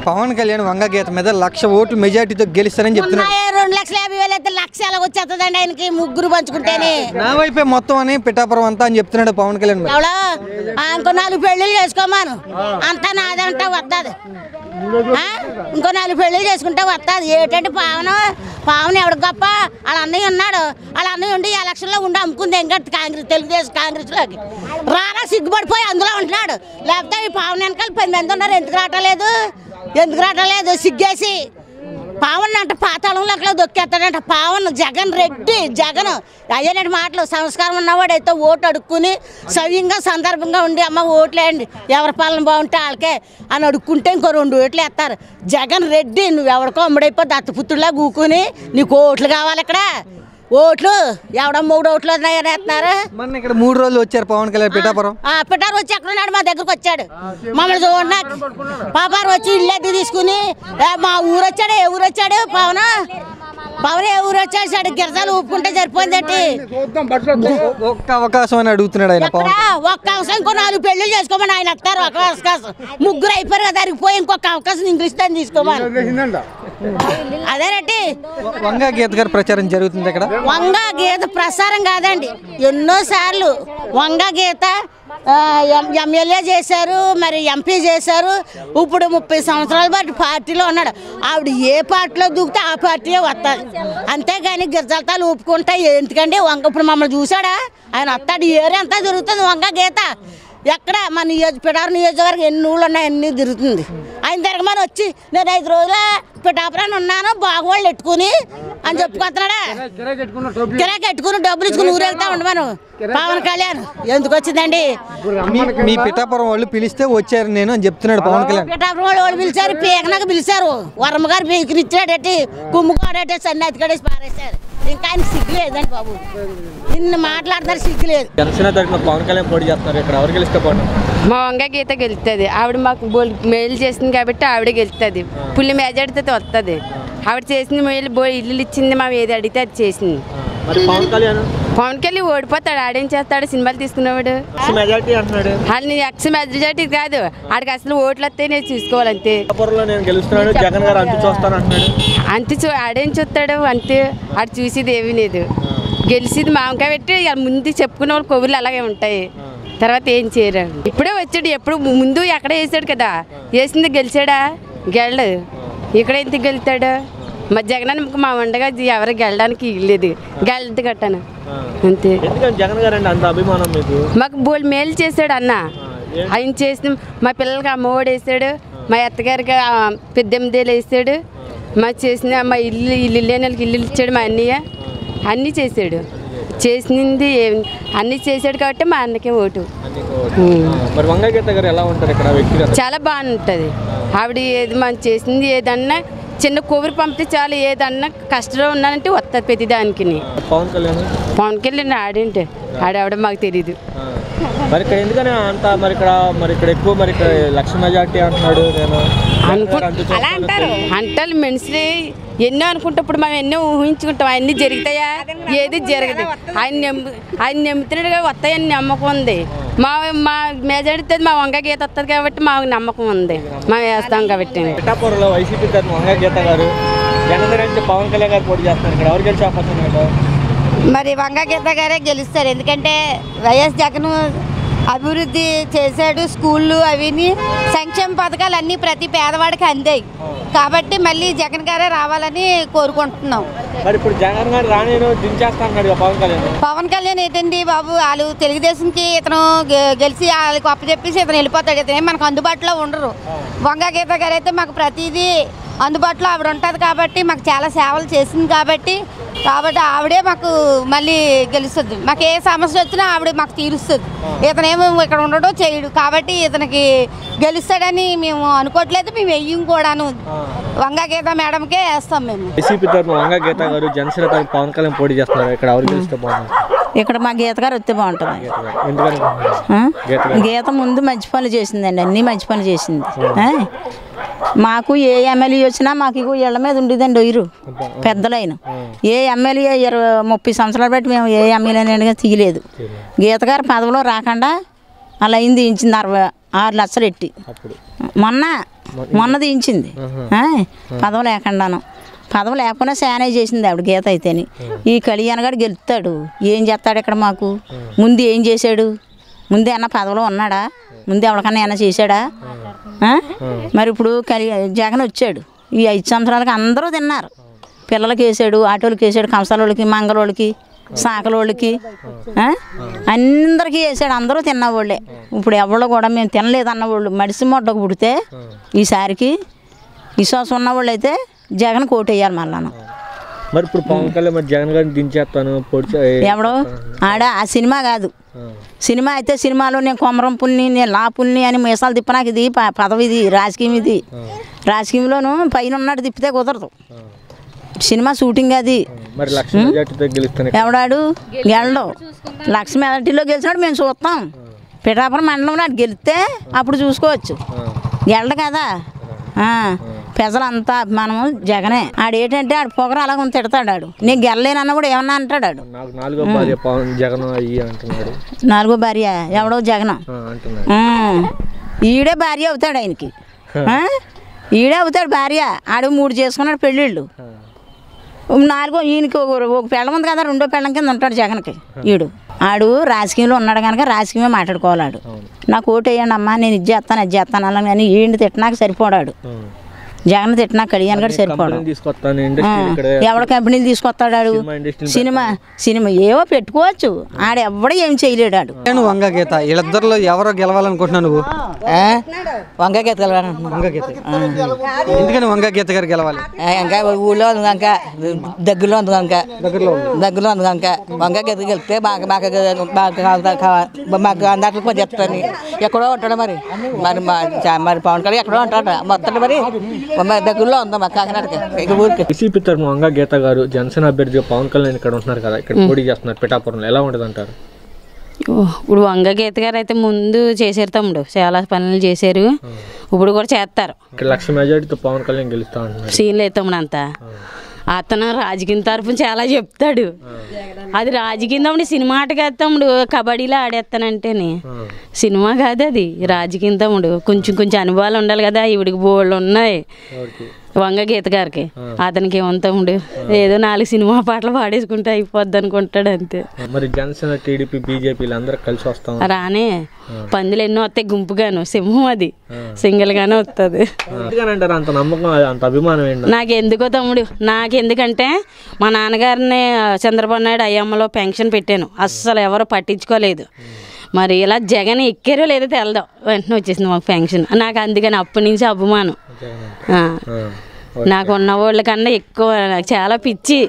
పవన్ కళ్యాణ్ వంగ గీత మీద 1,00,000 ఓట్లు మెజార్టీతో గెలుస్తారని చెప్తున్నారు. 2,50,000 అయితే 1,00,000 ఎలా వచ్చేస్తుందండి ఆయనకి ముగ్గురు పంచుకుంటేనే. నా వైపే మొత్తం అని పిఠాపురం అంతా అని చెప్తున్నాడు పవన్ కళ్యాణ్. ఇంకో 4 పెళ్లిళ్ళు చేసుకోమాను అంతా నాదంటా వస్తుంది. ఇంకో 4 పెళ్లిళ్ళు చేసుకుంటే వస్తుంది. ఏంటంటే పావన ఎవడు గొప్ప వాళ్ళ అన్నయ్య ఉన్నాడు. వాళ్ళ అన్నయ్య ఉండి ఎలక్షన్లో ఉండి అమ్ముకుంది ఎంగట్ కాంగ్రెస్ తెలుగుదేశం కాంగ్రెస్లోకి రారా సిగ్గుపడిపోయి అందులో ఉంటున్నాడు. లేకపోతే ఈ పావన వెనకాల 10 మంది ఉన్నారు. ఎందుకు రావట్లేదు సిగ్గేసి పావన్ అంట పాతాళంలో దొక్కేస్తాడంట. పావన్ జగన్ రెడ్డి జగన్ అయ్యేనటి మాటలు సంస్కారం ఉన్నవాడైతే ఓటు అడుక్కుని సవ్యంగా సందర్భంగా ఉండి అమ్మ ఓట్లేయండి ఎవరి పాలన బాగుంటే వాళ్ళకే అని అడుక్కుంటే ఇంకో 2 ఓట్లు వేస్తారు. జగన్ రెడ్డి నువ్వు ఎవరికో అమ్ముడైపోయి దత్తపుత్రులా కూకుని నీకు ఓట్లు కావాలి. ఇక్కడ ఓట్లు ఎవడో 3 ఓట్లు వేస్తున్నారు. మొన్న ఇక్కడ 3 రోజులు వచ్చారు పవన్ కళ్యాణ్ పిఠాపురం వచ్చి ఎక్కడున్నాడు మా దగ్గరకు వచ్చాడు. మమ్మల్ని చూడడానికి పాపారు వచ్చి ఇల్లు తీసుకుని మా ఊరు వచ్చాడు. ఏ ఊరు వచ్చాడు పవన్ ఏ ఊరు వచ్చాడు. గిరజాలు ఊపుకుంటే సరిపోయిందండి. ఒక్క అవకాశం అని అడుగుతున్నాడు ఆయన. ఒక్క అవకాశం ఇంకో 4 పెళ్లిళ్ళు చేసుకోమని ఆయన వస్తారు. ఒక అవకాశం ముగ్గురు అయిపోయారు కదా దానికి పోయి ఇంకొక అవకాశం ఇంగ్లీష్ దాన్ని తీసుకోమని. అదేనండి వంగ గీత గారి ప్రచారం జరుగుతుంది ఇక్కడ. వంగ గీత ప్రసారం కాదండి, ఎన్నోసార్లు వంగ గీత ఎమ్మెల్యే చేశారు, మరి ఎంపీ చేశారు. ఇప్పుడు 30 సంవత్సరాల బట్టి పార్టీలో ఉన్నాడు. ఆవిడ ఏ పార్టీలో దూకితే ఆ పార్టీయే వస్తుంది. అంతేగాని గిరిజలతాలు ఊపుకుంటా ఎందుకండి వంగ ఇప్పుడు మమ్మల్ని చూసాడా ఆయన వస్తాడు. ఏరియా అంతా తిరుగుతుంది వంగ గీత. ఎక్కడ మన పిఠాపురం నియోజకవర్గం ఎన్ని ఊళ్ళు ఉన్నాయి అన్నీ తిరుగుతుంది. ఆయన తిరగమని వచ్చి నేను 5 రోజుల పిఠాపురాన్ని ఉన్నాను బాగోళ్ళు ఎట్టుకుని అని చెప్పుకొస్తున్నాడా. కిరాకి ఎట్టుకుని డబ్బులు ఇచ్చుకుని ఊరెళ్తా ఉండమను. పవన్ కళ్యాణ్ ఎందుకు వచ్చిందండి? మీ పిఠాపురం వాళ్ళు పిలిస్తే వచ్చారు నేను అని చెప్తున్నాడు పవన్ కళ్యాణ్. పిఠాపురం వాళ్ళు పిలిచారు, పీకనాక పిలిచారు. వర్మ గారు పీకనిచ్చాడటి కుమ్ముకోడటే సన్నిధి కడేసి పారేశారు. ఇంకా ఆయన సిగ్గు లేదండి బాబు, నిన్ను మాట్లాడతారు సిగ్గు లేదు. పవన్ కళ్యాణ్ పోటీ చేస్తున్నారు ఇక్కడ. ఎవరు గెలిస్తే మా వంగ గీత గెలుస్తుంది. ఆవిడ మాకు మేలు చేసింది కాబట్టి ఆవిడ గెలుస్తుంది. పుల్లి మెజార్టీతో వస్తుంది. ఆవిడ చేసింది మేలు ఇల్లు ఇచ్చింది. మా ఏది అడిగితే అది చేసింది. పవన్ కళ్యాణ్ ఓడిపోతాడు. ఆడేం చేస్తాడు? సినిమాలు తీసుకునేవాడు. వాళ్ళని ఎక్స్ మెజార్టీ కాదు, ఆడికి అసలు ఓట్లు వస్తే నేను చూసుకోవాలంతే. ఆడేం చూస్తాడు అంతే. ఆడు చూసేది ఏమీ లేదు. గెలిచేది మామకాయ పెట్టి ముందు చెప్పుకునే వాళ్ళు కొవ్వులు అలాగే ఉంటాయి. తర్వాత ఏం చేయరు. ఇప్పుడే వచ్చాడు. ఎప్పుడు ముందు ఎక్కడ వేసాడు కదా, వేసింది గెలిచాడా? గెలడు. ఇక్కడ ఎంత గెలుతాడు? మా జగన్ మా ఉండగా ఎవరు గెలడానికి లేదు. గెలదు కట్టాను అంతే. మాకు బోల్ మేలు చేశాడు అన్న. ఆయన చేసిన మా పిల్లలకి అమ్మఒడి వేసాడు. మా అత్తగారికి 18 ఏళ్ళు వేసాడు. మా చేసిన మా ఇల్లు లేని వాళ్ళకి ఇల్లు ఇచ్చాడు. మా అన్నయ్య అన్నీ చేశాడు. చేసింది అన్నీ చేశాడు కాబట్టి మా అన్నకే ఓటు. చాలా బాగుంటుంది. ఆవిడ ఏది మనం చేసింది ఏదన్నా చిన్న కొవ్వురు పంపితే చాలు. ఏదన్నా కష్టంలో ఉన్నానంటే వస్తుంది ప్రతిదానికి. పవన్ కళ్యాణ్ ఆడేంటి ఆడేవడ మాకు తెలీదు. మరి ఇక్కడ ఎందుకని అంత మరి ఇక్కడ ఎక్కువ మరి ఇక్కడ 1,00,000 మెజార్టీ అంటున్నాడు. అలా అంటారు మనుషులు ఎన్నో అనుకుంటప్పుడు మనం ఎన్నో ఊహించుకుంటాం. అవన్నీ జరుగుతాయా? ఏది జరగదు. ఆయన నమ్ముతున్నాడుగా వస్తాయని నమ్మకం ఉంది. మా మెజార్టీ మా వంగ గీత వస్తుంది కాబట్టి మాకు నమ్మకం ఉంది. మేము వేస్తాం కాబట్టి. పిఠాపురంలో వైసీపీ తరఫున వంగ గీత గారు, జనసేన నుంచి పవన్ కళ్యాణ్ గారు పోటీ చేస్తున్నారు. ఇక్కడ ఎవరు గెలిచే అవకాశం ఉంది? మరి వంగ గీత గారే గెలుస్తారు. ఎందుకంటే వైఎస్ జగన్ అభివృద్ధి చేశాడు. స్కూళ్ళు అవిని సంక్షేమ పథకాలు అన్నీ ప్రతి పేదవాడికి అందాయి కాబట్టి మళ్ళీ జగన్ గారే రావాలని కోరుకుంటున్నాం. మరి ఇప్పుడు జగన్ గారు రాణిను దించేస్తాడు పవన్ కళ్యాణ్ ఏంటండి బాబు, వాళ్ళు తెలుగుదేశంకి ఇతను గెలిచి వాళ్ళకి అప్పచెప్పేసి ఇతను వెళ్ళిపోతాడు. ఇతనే మనకు అందుబాటులో ఉండరు. వంగ గీత గారు అయితే మాకు ప్రతిదీ అందుబాటులో ఆవిడ ఉంటుంది కాబట్టి మాకు చాలా సేవలు చేసింది కాబట్టి ఆవిడే మాకు మళ్ళీ గెలుస్తుంది. మాకు ఏ సమస్య వచ్చినా ఆవిడ మాకు తీరుస్తుంది. ఇతనేమో ఇక్కడ ఉండడం చేయడు కాబట్టి ఇతనికి గెలుస్తాడని మేము అనుకోవట్లేదు. మేము వెయ్యం కూడాను వంగ గీత మేడంకే వేస్తాం. మేము వంగ గీత గారు జనసేన తరఫున పవన్ కళ్యాణ్ పోటీ చేస్తున్నారు. ఇక్కడ ఎవరు గెలిస్తే బాగుంటుంది? ఇక్కడ మా గీత గారు వస్తే బాగుంటుంది. గీత ముందు మంచి పనులు చేసిందండి, అన్నీ మంచి పనులు చేసింది. మాకు ఏ ఎమ్మెల్యే వచ్చినా మాకు ఇళ్ళ మీద ఉండేదండి ఒయ్యరు పెద్దలైన. ఏ ఎమ్మెల్యే 20-30 సంవత్సరాలు బట్టి మేము ఏ ఎమ్మెల్యేనైనా తీయలేదు. గీత గారు పదవిలో రాకుండా అలా అయింది. ఇచ్చింది 66 లక్షలు ఎట్టి. మొన్న మొన్న దించింది పదవి లేకుండాను. పదవి లేకుండా శానే చేసింది ఆవిడ గీత అయితేని. ఈ కళ్యాణ్ గారు గెలుస్తాడు, ఏం చేస్తాడు ఇక్కడ మాకు? ముందు ఏం చేశాడు? ముందే అన్న పదవిలో ఉన్నాడా? ముందే ఎవరికన్నా ఏమన్నా చేశాడా? మరి ఇప్పుడు జగన్ వచ్చాడు, ఈ 5 సంవత్సరాలకి అందరూ తిన్నారు. పిల్లలకి వేసాడు, ఆటోలకి వేసాడు, కంసాలోళ్ళకి, మంగళోళ్ళకి, సాకలోళ్ళకి, అందరికీ వేసాడు. అందరూ తిన్నవాళ్ళే. ఇప్పుడు ఎవరు కూడా మేము తినలేదు అన్నవాళ్ళు మడిసి మొట్టకు పుడితే ఈసారికి విశ్వాసం ఉన్నవాళ్ళు అయితే జగన్ కోట్ వేయాలి మళ్ళాను. మరి ఇప్పుడు పవన్ కళ్యాణ్ మరి జగన్ గారిని దించేస్తాను ఎవడో ఆడ ఆ సినిమా కాదు. సినిమా అయితే సినిమాలో నేను కొమరం పుల్ని, నేను లాపుల్ని అని మీసాలు తిప్పనాకు ఇది పదవి, ఇది రాజకీయం. ఇది రాజకీయంలోనూ పైన ఉన్నాడు తిప్పితే కుదరదు. సినిమా షూటింగ్ అది. ఎవడాడు గెలడు. లక్ష్మి మెదటిలో గెలిచినాడు మేము చూస్తాం. పిఠాపురం మండలంలో అటు గెలిస్తే అప్పుడు చూసుకోవచ్చు. గెలడు కదా. ప్రజలంతా అభిమానము జగనే. ఆడేంటంటే ఆడు పొగరు అలాగ తిడతాడు. ఆడు నేను గెలలేనన్నా కూడా ఏమన్నా అంటాడు. ఆడు నాలుగో భార్య ఎవడో జగన్. ఈడే భార్య అవుతాడు ఆయనకి. ఈడే అవుతాడు భార్య. ఆడు 3 చేసుకున్నాడు పెళ్ళిళ్ళు. నాలుగో ఈయనకి ఒక పెళ్ళం ఉంది కదా, రెండో పెళ్ళం కింద ఉంటాడు జగన్కి. ఆడు రాజకీయంలో ఉన్నాడు కనుక రాజకీయమే మాట్లాడుకోవాలాడు. నాకు ఓటు వేయండి అమ్మా, నేను ఇది చేస్తాను అది చేస్తాను అలా కానీ ఈయన తిట్టనాక సరిపోడాడు. జగన్ తిట్టినా కళ్యాణ్ గారు సరిపోవడం. ఎవడ కంపెనీలు తీసుకొస్తాడు? సినిమా ఏవో పెట్టుకోవచ్చు. ఆడెవ్వడ ఏం చేయలేడు. ఆడు వంగ గీత వీళ్ళిద్దరిలో ఎవరో గెలవాలనుకుంటున్నావు నువ్వు? వంగ గీత ఎందుకని వంగ గీత గారు గెలవాలి? ఇంకా ఊళ్ళో ఉంది కనుక, దగ్గరలో ఉంది కనుక, దగ్గరలో ఉంది కనుక వంగ గీత గెలిస్తే మాకు అందరికి కొంచెం చెప్తాను. ఎక్కడో ఉంటాడు మరి మరి పవన్ కళ్యాణ్ ఎక్కడో ఉంటాడు మొత్తం. మరి దగ్గరలో ఉందా మా కాకినాడకి ఊరికి. వైసీపీ తరఫున వంగ గీత గారు జనసేన అభ్యర్థిగా పవన్ కళ్యాణ్ ఇక్కడ ఉంటున్నారు కదా, ఇక్కడ పోటీ చేస్తున్నారు పిఠాపురంలో, ఎలా ఉంటుంది అంటారు? ఇప్పుడు వంగ గీత గారు అయితే ముందు చేశారు తమ్ముడు, చాలా పనులు చేశారు, ఇప్పుడు కూడా చేస్తారు. లక్ష మెజారిటీతో పవన్ కళ్యాణ్ గెలుస్తా అంటున్నారు. సీన్ లేదు తమ్ముడు అంతా. అతను రాజకీయం తరఫున చాలా చెప్తాడు. అది రాజకీయం తమ్ముడు, సినిమా ఆట కాదు తమ్ముడు. కబడ్డీలో ఆడేస్తానంటేనే సినిమా కాదు అది, రాజకీయం తమ్ముడు. కొంచెం అనుభవాలు ఉండాలి కదా. ఈవిడికి బోళ్ళు ఉన్నాయి వంగ గీత గారికి. అతనికి ఏమో తమ్ముడు ఏదో 4 సినిమా పాటలు పాడేసుకుంటే అయిపోద్ది అనుకుంటాడు అంతే. మరి జనసేన, టీడీపీ, బీజేపీ అందరూ కలిసి వస్తాం రానే. పందులు ఎన్నో వస్తాయి గుంపుగాను, సింహం అది సింగిల్ గానే వస్తుంది. అంత నమ్మకం, అంత అభిమానం ఏంటి? నాకెందుకో తమ్ముడు, నాకెందుకంటే మా నాన్నగారిని చంద్రబాబు నాయుడు అయ్యమ్మలో పెన్షన్ పెట్టాను, అస్సలు ఎవరు పట్టించుకోలేదు. మరి ఇలా జగన్ ఎక్కారో లేదో తెలదాం, వెంటనే వచ్చేసింది మాకు పెన్షన్. నాకు అందుకని అప్పటి నుంచి అభిమానం. నాకు ఉన్న వాళ్ళ కన్నా ఎక్కువ నాకు చాలా పిచ్చి